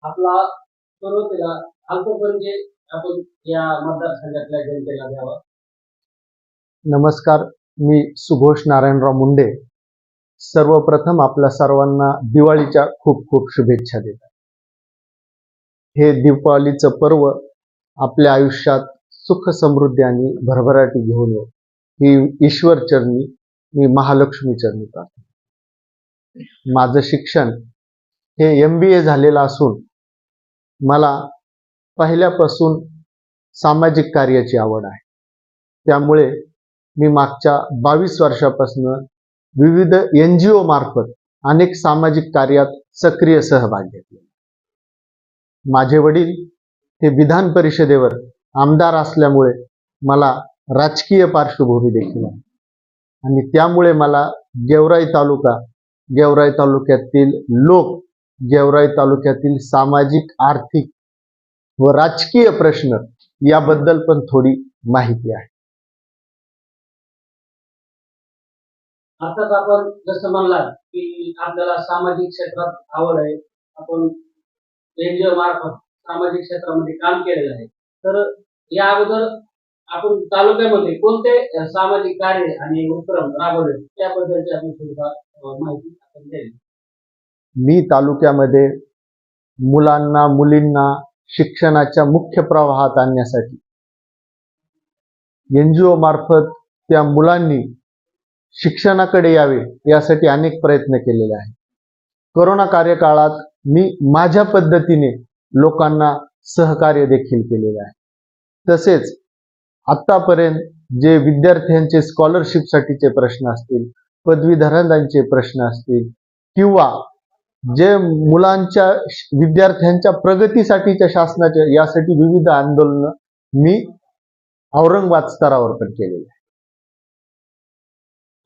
आपला सुरुवातीला अल्पपरिचय आपण या मतदारसंघातल्या जनतेला द्यावा. नमस्कार, मी सुघोष नारायणराव मुंडे. सर्वप्रथम आपल्या सर्वांना दिवाळीच्या खूप खूप शुभेच्छा देतो. हे दीपावलीचं पर्व आपल्या आयुष्यात सुख समृद्धी आणि भरभराटी घेऊन येऊ ही ईश्वर चरणी मी महालक्ष्मी चरणी प्रार्थना. माझं शिक्षण हे MBA झालेलं असून मला पहिल्यापासून सामाजिक कार्याची आवड आहे. त्यामुळे मी मागच्या 22 वर्षापासून विविध NGO मार्फत अनेक सामाजिक कार्यात सक्रिय सहभाग घेतला. माझे वडील हे विधान परिषदेवर आमदार असल्यामुळे मला राजकीय पार्श्वभूमी देखील आहे आणि त्यामुळे मला गेवराई तालुक्यातील लोक, गेवराई तालुक्यातील सामाजिक, आर्थिक व राजकीय प्रश्न याबद्दल पण थोडी माहिती आहे. अर्थात आपण जसं म्हणलात की आपल्याला सामाजिक क्षेत्रात आवड आहे, आपण NGO मार्फत सामाजिक क्षेत्रामध्ये काम केलेलं आहे. तर या अगोदर आपण तालुक्यामध्ये कोणते सामाजिक कार्य आणि उपक्रम राबवले त्याबद्दलची आपण थोडीफार माहिती आपण द्यावी. मी तालुक्यामध्ये मुलांना, मुलींना शिक्षणाच्या मुख्य प्रवाहात आणण्यासाठी NGO मार्फत त्या मुलांनी शिक्षणाकडे यावे यासाठी अनेक प्रयत्न केलेले आहेत. कोरोना कार्यकाळात मी माझ्या पद्धतीने लोकांना सहकार्य देखील केलेले आहे. तसेच आतापर्यंत जे विद्यार्थ्यांचे स्कॉलरशिपसाठीचे प्रश्न असतील, पदवीधरांचे प्रश्न असतील किंवा जे मुलांच्या विद्यार्थ्यांच्या प्रगतीसाठीच्या शासनाच्या यासाठी विविध आंदोलन मी औरंगाबाद स्तरावर पण केलेले आहे.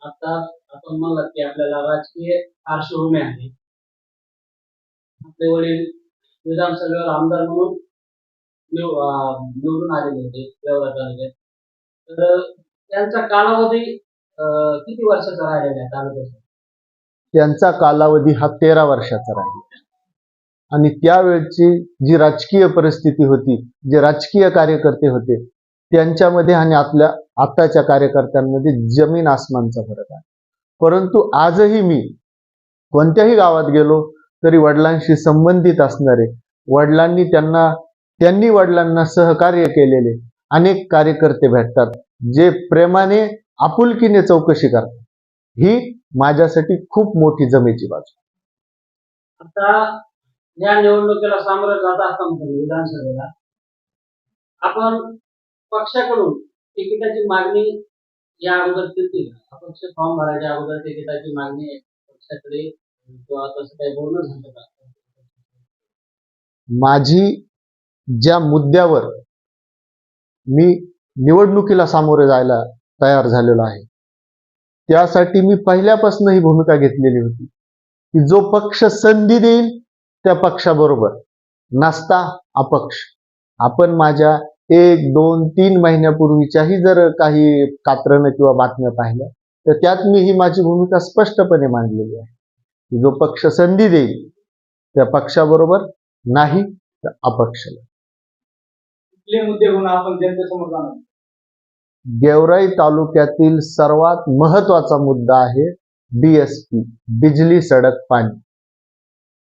आता आपण म्हणलात की आपल्याला राजकीय पार्श्वभूमी आहे. आपले वडील विधानसभेवर आमदार म्हणून निवडून आलेले होते गेवराई तालुक्यात. तर त्यांचा कालावधी किती वर्षाचा राहिलेला आहे तालुक्यात? त्यांचा कालावधी हा 13 वर्षाचा राहिला आणि त्यावेळची जी राजकीय परिस्थिती होती, जे राजकीय कार्यकर्ते होते त्यांच्यामध्ये आणि आपल्या आताच्या कार्यकर्त्यांमध्ये जमीन आसमानचा फरक आहे. परंतु आजही मी कोणत्याही गावात गेलो तरी वडिलांशी संबंधित असणारे, त्यांनी वडिलांना सहकार्य केलेले अनेक कार्यकर्ते भेटतात, जे प्रेमाने, आपुलकीने चौकशी करतात. ही माझ्यासाठी खूप मोठी जमेची बाजू. आता या निवडणुकीला सामोरं जात असताना विधानसभेला आपण पक्षाकडून तिकिटाची मागणी या अगोदर केली का? अपक्ष फॉर्म भरायच्या अगोदर तिकिटाची मागणी पक्षाकडे किंवा तसं काही बोलणं झालं का? माझी ज्या मुद्द्यावर मी निवडणुकीला सामोरे जायला तयार झालेलो आहे त्यासाठी मी पहिल्यापासून ही भूमिका घेतलेली होती की जो पक्ष संधी देईल त्या पक्षाबरोबर, नसता अपक्ष. आपण माझ्या 1, 2, 3 महिन्यापूर्वीच्याही जर काही कात्रणं किंवा बातम्या पाहिल्या तर त्यात मी ही माझी भूमिका स्पष्टपणे मांडलेली आहे की जो पक्ष संधी देईल त्या पक्षाबरोबर, नाही तर अपक्षला. कुठले मुद्दे घेऊन आपण जनतेसमोर जाणार? गेवराई तालुक्यातील सर्वात महत्वाचा मुद्दा आहे DSP, बिजली सडक पाणी.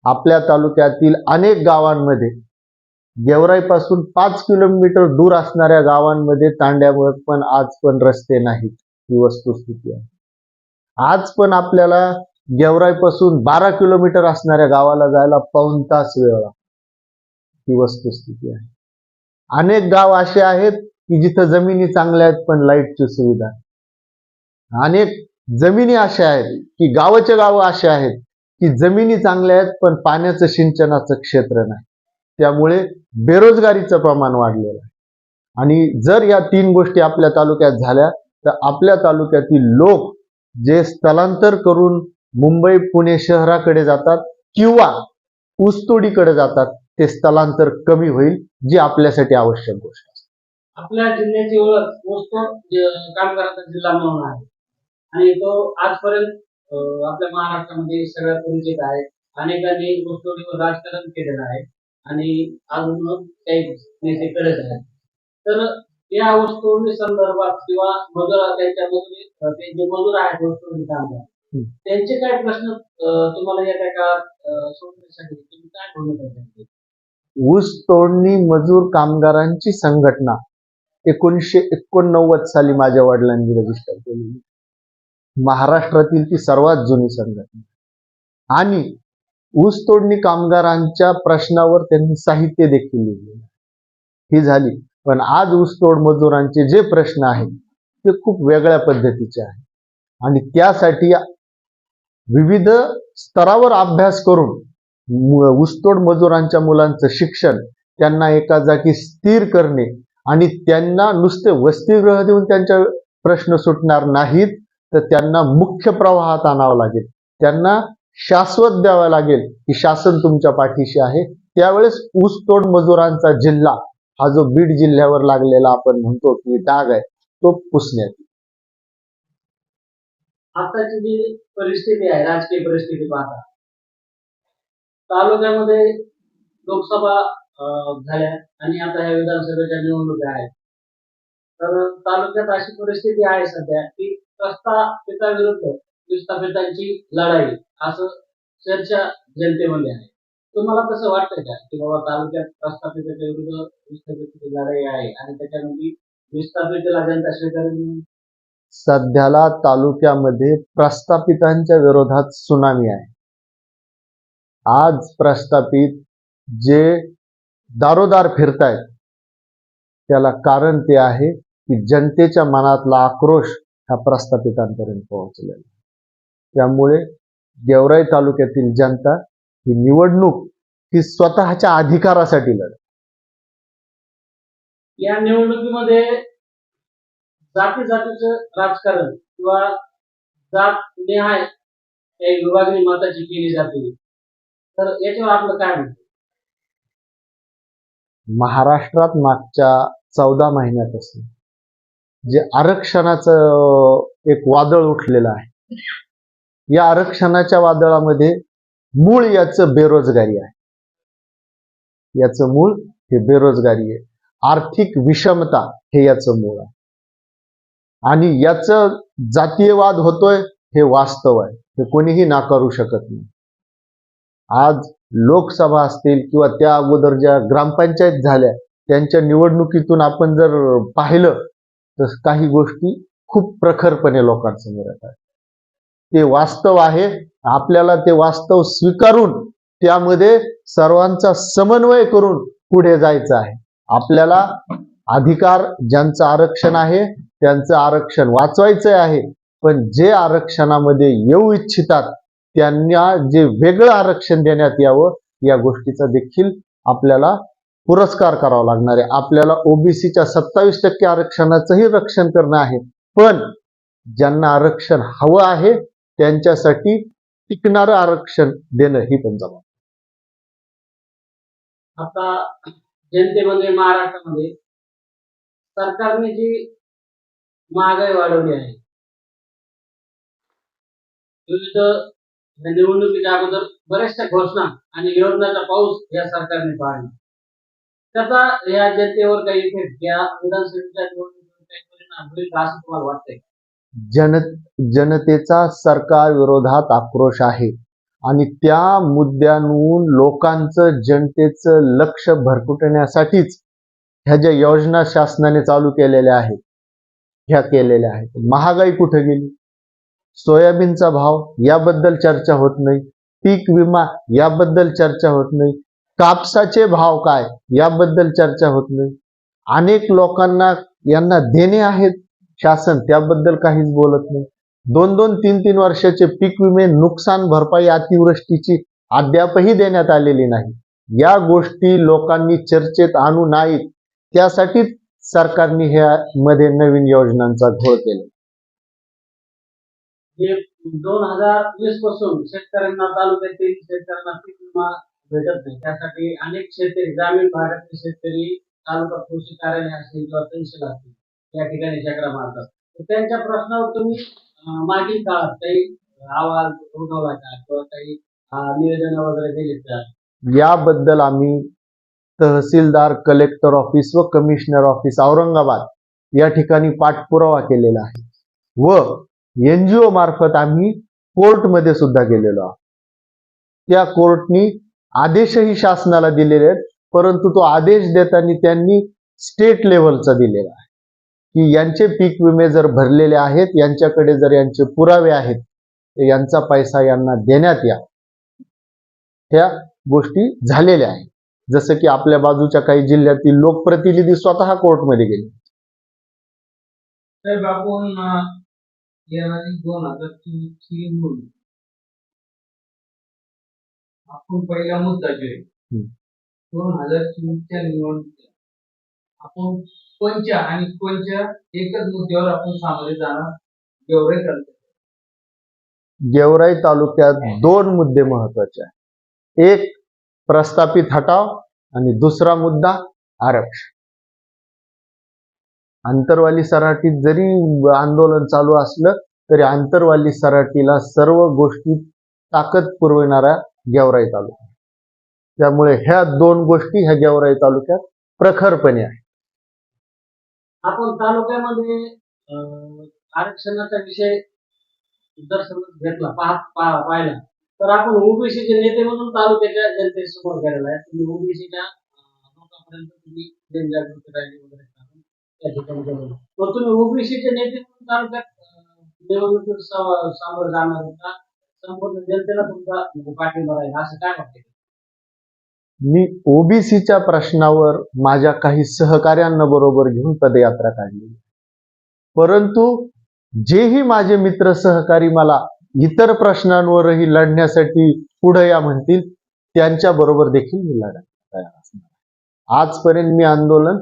आपल्या तालुक्यातील अनेक गावांमध्ये, गेवराईपासून 5 किलोमीटर दूर असणाऱ्या गावांमध्ये तांड्यावर पण आज पण रस्ते नाहीत. ही वस्तुस्थिती आहे. आज पण आपल्याला गेवराईपासून 12 किलोमीटर असणाऱ्या गावाला जायला पाऊण तास वेळ लागतो. ही वस्तुस्थिती आहे. अनेक गाव असे आहेत की जिथं जमिनी चांगल्या आहेत पण लाईटची सुविधा आहे. अनेक जमिनी अशा आहेत की गावाचे गाव असे आहेत की जमिनी चांगल्या आहेत पण पाण्याचं, सिंचनाचं क्षेत्र नाही. त्यामुळे बेरोजगारीचं प्रमाण वाढलेलं आहे. आणि जर या 3 गोष्टी आपल्या तालुक्यात झाल्या तर आपल्या तालुक्यातील लोक जे स्थलांतर करून मुंबई, पुणे शहराकडे जातात किंवा ऊसतोडीकडे जातात ते स्थलांतर कमी होईल, जी आपल्यासाठी आवश्यक गोष्ट आहे. आपल्या जिल्ह्याची ओळख ऊसतोड कामगारांचा जिल्हा म्हणून आहे आणि तो आजपर्यंत आपल्या महाराष्ट्रामध्ये सगळ्यात परिचित आहे. अनेकांनी ऊसतोडीवर राजकारण केलेलं आहे. आणि अजून काही नेते करत आहेत. तर या ऊसतोडणी संदर्भात किंवा मजूर त्यांच्या ते जे मजूर आहेत ऊसतोडणी कामगार त्यांचे काय प्रश्न तुम्हाला येत्या काळात सोडवण्यासाठी तुम्ही काय भूमिका घ्याल? ऊस तोडणी मजूर कामगारांची संघटना 1989 साली माझ्या वडिलांनी रजिस्टर केलेली. महाराष्ट्रातील ती सर्वात जुनी संघटना आणि ऊस तोडणी कामगारांच्या प्रश्नावर त्यांनी साहित्य देखील लिहिलेलं ही झाली. पण आज ऊसतोड मजुरांचे जे प्रश्न आहेत ते खूप वेगळ्या पद्धतीचे आहेत आणि त्यासाठी विविध स्तरावर अभ्यास करून ऊसतोड मजुरांच्या मुलांचं शिक्षण, त्यांना एका जागी स्थिर करणे आणि त्यांना नुसते वसतिगृह देऊन त्यांच्या प्रश्न सुटणार नाहीत, तर त्यांना मुख्य प्रवाहात आणावं लागेल. त्यांना शाश्वत द्यावं लागेल की शासन तुमच्या पाठीशी आहे. त्यावेळेस ऊसतोड मजुरांचा जिल्हा हा जो बीड जिल्ह्यावर लागलेला आपण म्हणतो की डाग आहे तो पुसण्यात येईल. आताची जी परिस्थिती आहे, राजकीय परिस्थिती पाहता तालुक्यामध्ये लोकसभा झाल्या आणि आता ह्या विधानसभेच्या निवडणुका आहेत. तर तालुक्यात अशी परिस्थिती आहे सध्या की प्रस्थापिताविरुद्ध विस्थापितांची लढाई असं चर्चा जनतेमध्ये आहे. तुम्हाला कसं वाटतंय का की बाबा तालुक्यात प्रस्थापिताच्या विरुद्ध विस्थापिताची लढाई आहे आणि त्याच्यामध्ये विस्थापिताला जनता स्वीकारेल? सध्याला तालुक्यामध्ये प्रस्थापितांच्या विरोधात सुनामी आहे. आज प्रस्थापित जे दारोदार फिरतायत त्याला कारण ते आहे की जनतेच्या मनातला आक्रोश हा प्रस्थापितांपर्यंत पोहोचलेला. त्यामुळे गेवराई तालुक्यातील जनता ही निवडणूक ही स्वतःच्या अधिकारासाठी लढत. या निवडणुकीमध्ये जातीचं राजकारण किंवा जात निहाय काही विभागणी मताची केली जाते. तर याच्यावर आपलं काय म्हणतं? महाराष्ट्रात मागच्या 14 महिन्यापासून जे आरक्षणाचं एक वादळ उठलेलं आहे, या आरक्षणाच्या वादळामध्ये मूळ याचं बेरोजगारी आहे. याचं मूळ हे बेरोजगारी आहे. आर्थिक विषमता हे याचं मूळ आहे आणि याचं जातीयवाद होतोय हे वास्तव आहे. हे कोणीही नाकारू शकत नाही. आज लोकसभा असतील किंवा त्या अगोदर ज्या ग्रामपंचायत झाल्या त्यांच्या निवडणुकीतून आपण जर पाहिलं तर काही गोष्टी खूप प्रखरपणे लोकांसमोर येतात. ते वास्तव आहे. आपल्याला ते वास्तव स्वीकारून त्यामध्ये सर्वांचा समन्वय करून पुढे जायचं आहे. आपल्याला अधिकार ज्यांचं आरक्षण आहे त्यांचं आरक्षण वाचवायचं आहे. पण जे आरक्षणामध्ये येऊ इच्छितात त्यांना जे वेगळं आरक्षण देण्यात यावं या गोष्टीचा देखील आपल्याला पुरस्कार करावा लागणार आहे. आपल्याला ओबीसीच्या 27% आरक्षणाचंही रक्षण करणं आहे. पण ज्यांना आरक्षण हवं आहे त्यांच्यासाठी टिकणारं आरक्षण देणं ही पण जबाबदारी. आता जनतेमध्ये महाराष्ट्रामध्ये सरकारने जी महागाई वाढवली आहे, विविध निवडणुकीच्या अगोदर बऱ्याचशा घोषणा आणि योजनाचा पाऊस या सरकारने पाडला. त्याचा या जनतेवर काही इफेक्ट या विधानसभेच्या निवडणुकीवर काही परिणाम होईल का असं तुम्हाला वाटतंय? जनतेचा सरकार विरोधात आक्रोश आहे आणि त्या मुद्द्यांवरून लोकांचं जनतेचं लक्ष भरकटण्यासाठीच ह्या ज्या योजना शासनाने चालू केलेल्या आहेत ह्या केलेल्या आहेत. महागाई कुठे गेली? सोयाबीनचा भाव याबद्दल चर्चा होत नाही. पीक विमा याबद्दल चर्चा होत नाही. कापसाचे भाव काय याबद्दल चर्चा होत नाही. अनेक लोकांना यांना देणे आहेत शासन त्याबद्दल काहीच बोलत नाही. 2-2, 3-3 वर्षाचे पीक विमे नुकसान भरपाई अतिवृष्टीची अद्यापही देण्यात आलेली नाही. या गोष्टी लोकांनी चर्चेत आणू नाहीत त्यासाठीच सरकारने ह्या मध्ये नवीन योजनांचा घोळ केला. 2020 पासून शेतकऱ्यांना तालुक्यातील शेतकऱ्यांना पीक विमा भेटत नाही. त्यासाठी अनेक शेतकरी ग्रामीण भागातील शेतकरी तालुका कृषी कार्यालय असतील किंवा तहसील असतील या ठिकाणी चक्रा मारतात. तर त्यांच्या प्रश्नावर तुम्ही मागील काळात काही अहवाल उठवला का किंवा काही निवेदन वगैरे दिले का? याबद्दल आम्ही तहसीलदार, कलेक्टर ऑफिस व कमिशनर ऑफिस औरंगाबाद या ठिकाणी पाठपुरावा केलेला आहे व NGO मार्फत आम्ही कोर्टमध्ये सुद्धा गेलेलो आहोत. त्या कोर्टनी आदेशही शासनाला दिलेले आहेत, परंतु तो आदेश देताना त्यांनी स्टेट लेव्हलचा दिलेला आहे की यांचे पीक विमे जर भरलेले आहेत, यांच्याकडे जर यांचे पुरावे आहेत तर यांचा पैसा यांना देण्यात या. त्या गोष्टी झालेल्या आहेत. जसं की आपल्या बाजूच्या काही जिल्ह्यातील लोकप्रतिनिधी स्वतः कोर्टमध्ये गेले. साहेब, आपण येणारी 2024 निवडणूक आपण पहिला मुद्दा जो आहे 2024च्या निवडणुकीत आपण कोणत्या आणि कोणत्या एकच मुद्द्यावर आपण सामोरे जाणार गेवराई तालुक्यात? गेवराई तालुक्यात 2 मुद्दे महत्वाचे आहेत. एक प्रस्थापित हटाव आणि दुसरा मुद्दा आरक्षण. आंतरवाली सराटीत जरी आंदोलन चालू असलं तरी आंतरवाली सराटीला सर्व गोष्टी ताकद पुरविणारा गेवराई तालुका. त्यामुळे ह्या 2 गोष्टी ह्या गेवराई तालुक्यात प्रखरपणे आहेत. आपण तालुक्यामध्ये आरक्षणाचा विषय जर समज घेतला पाहिला तर आपण ओबीसीचे नेते म्हणून तालुक्याच्या जनतेसमोर गेलेला आहे. तुम्ही ओबीसीच्या लोकांपर्यंत तुम्ही जनजागृती रॅली वगैरे करून त्या ठिकाणी गेलेला. तर तुम्ही ओबीसीचे नेते म्हणून तालुक्यात निवडणुकीत सामोरं जाणार होता. संपूर्ण जनतेला तुमचा पाठिंबा राहील असं काय वाटतं? मी ओबीसीच्या प्रश्नावर माझ्या काही सहकार्यांना बरोबर घेऊन पदयात्रा काढली, परंतु जेही माझे मित्र सहकारी मला इतर प्रश्नांवरही लढण्यासाठी पुढे या म्हणतील त्यांच्या बरोबर देखील मी लढायला तयार असणार. आजपर्यंत मी आंदोलन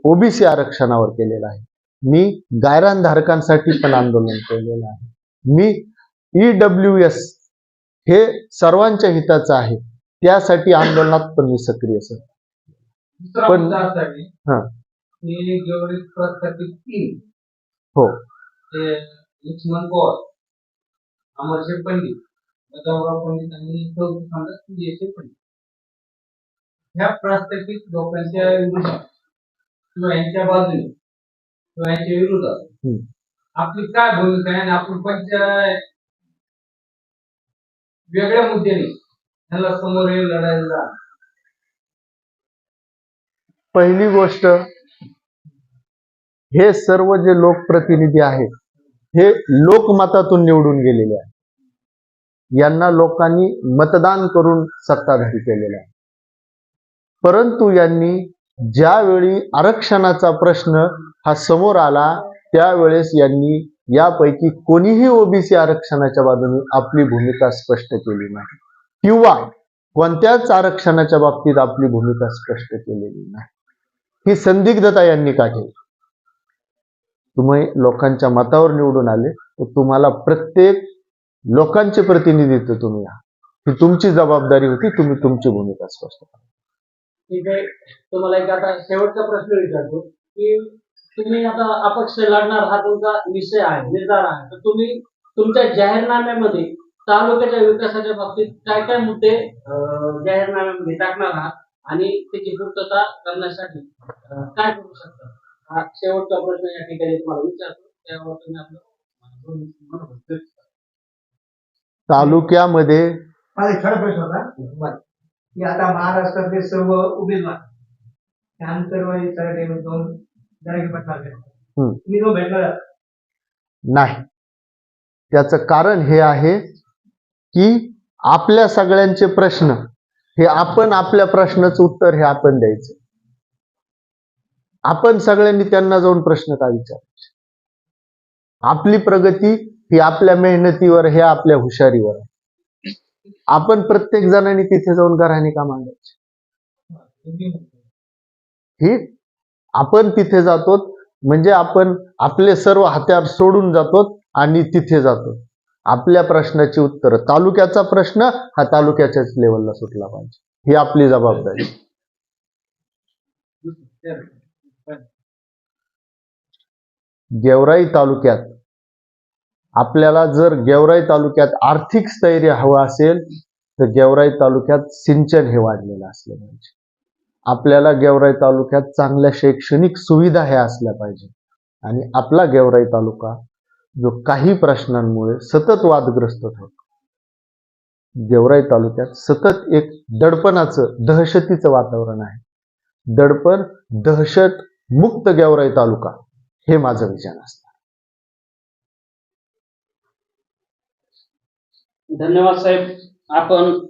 ओबीसी आरक्षणावर केलेलं आहे. मी गायरानधारकांसाठी पण आंदोलन केलेलं आहे. मी EWS हे सर्वांच्या हिताचं आहे, त्यासाठी आंदोलनात पण मी सक्रिय असतो. पण हो, लक्ष्मण पवार, अमरशेठ पंडित, बजावराव पंडित आणि पंडित ह्या प्रस्थापित लोकांच्या विरोधात किंवा यांच्या बाजूने किंवा यांच्या विरोधात आपली काय भूमिका आहे आणि आपण कोणत्या वेगळ्या मुद्द्याने त्याला समोर लढायला? पहिली गोष्ट, हे सर्व जे लोकप्रतिनिधी आहेत हे लोकमतातून निवडून गेलेले आहेत. यांना लोकांनी मतदान करून सत्ताधारी केलेलं आहे. परंतु यांनी ज्यावेळी आरक्षणाचा प्रश्न हा समोर आला त्यावेळेस यांनी यापैकी कोणीही ओबीसी आरक्षणाच्या बाजूने आपली भूमिका स्पष्ट केली नाही किंवा कोणत्याच आरक्षणाच्या बाबतीत आपली भूमिका स्पष्ट केलेली नाही. ही संदिग्धता यांनी का ठेवली? तुम्ही लोकांच्या मतावर निवडून आले तर तुम्हाला प्रत्येक लोकांचे प्रतिनिधित्व तुम्ही आहात. ही तुमची जबाबदारी होती. तुम्ही तुमची भूमिका स्पष्ट करा. ठीक आहे. तुम्हाला एक आता शेवटचा प्रश्न विचारतो की तुम्ही आता अपक्ष लढणार हा तुमचा निश्चय आहे, निर्धार आहे, तर तुम्ही तुमच्या जाहीरनाम्यामध्ये तालुक्याच्या विकासाच्या बाबतीत काय काय मुद्दे जाहीरनाम्यामध्ये टाकणार आहात आणि त्याची पूर्तता करण्यासाठी काय करू शकता? हा शेवटचा प्रश्न या ठिकाणी तुम्हाला विचारतो. त्यावर तुम्ही आपलं तालुक्यामध्ये माझा एक खरा प्रश्न होता की आता महाराष्ट्रातले सर्व उमेदवार आंतरवाली सराटीमध्ये जाऊन जाहीर पटणार तुम्ही तो भेटणार नाही. त्याचं कारण हे आहे की आपल्या सगळ्यांचे प्रश्न हे आपण आपल्या प्रश्नाचं उत्तर हे आपण द्यायचं. आपण सगळ्यांनी त्यांना जाऊन प्रश्न का विचारायचे? आपली प्रगती ही आपल्या मेहनतीवर, हे आपल्या हुशारीवर आहे. आपण प्रत्येक जणांनी तिथे जाऊन घराने का मांडायचे? ही आपण तिथे जातो म्हणजे आपण आपले सर्व हत्यार सोडून जातो आणि तिथे जातो. आपल्या प्रश्नाची उत्तर, तालुक्याचा प्रश्न हा तालुक्याच्याच लेवलला सुटला पाहिजे, ही आपली जबाबदारी. गेवराई तालुक्यात आपल्याला जर गेवराई तालुक्यात आर्थिक स्थैर्य हवं असेल तर गेवराई तालुक्यात सिंचन हे वाढलेलं असलं पाहिजे. आपल्याला गेवराई तालुक्यात चांगल्या शैक्षणिक सुविधा ह्या असल्या पाहिजे. आणि आपला गेवराई तालुका जो काही प्रश्नांमुळे सतत वादग्रस्त ठरतो. गेवराई तालुक्यात सतत एक दडपणाचं, दहशतीचं वातावरण आहे. दडपण, दहशत मुक्त गेवराई तालुका हे माझं विचार असतं. धन्यवाद साहेब. आपण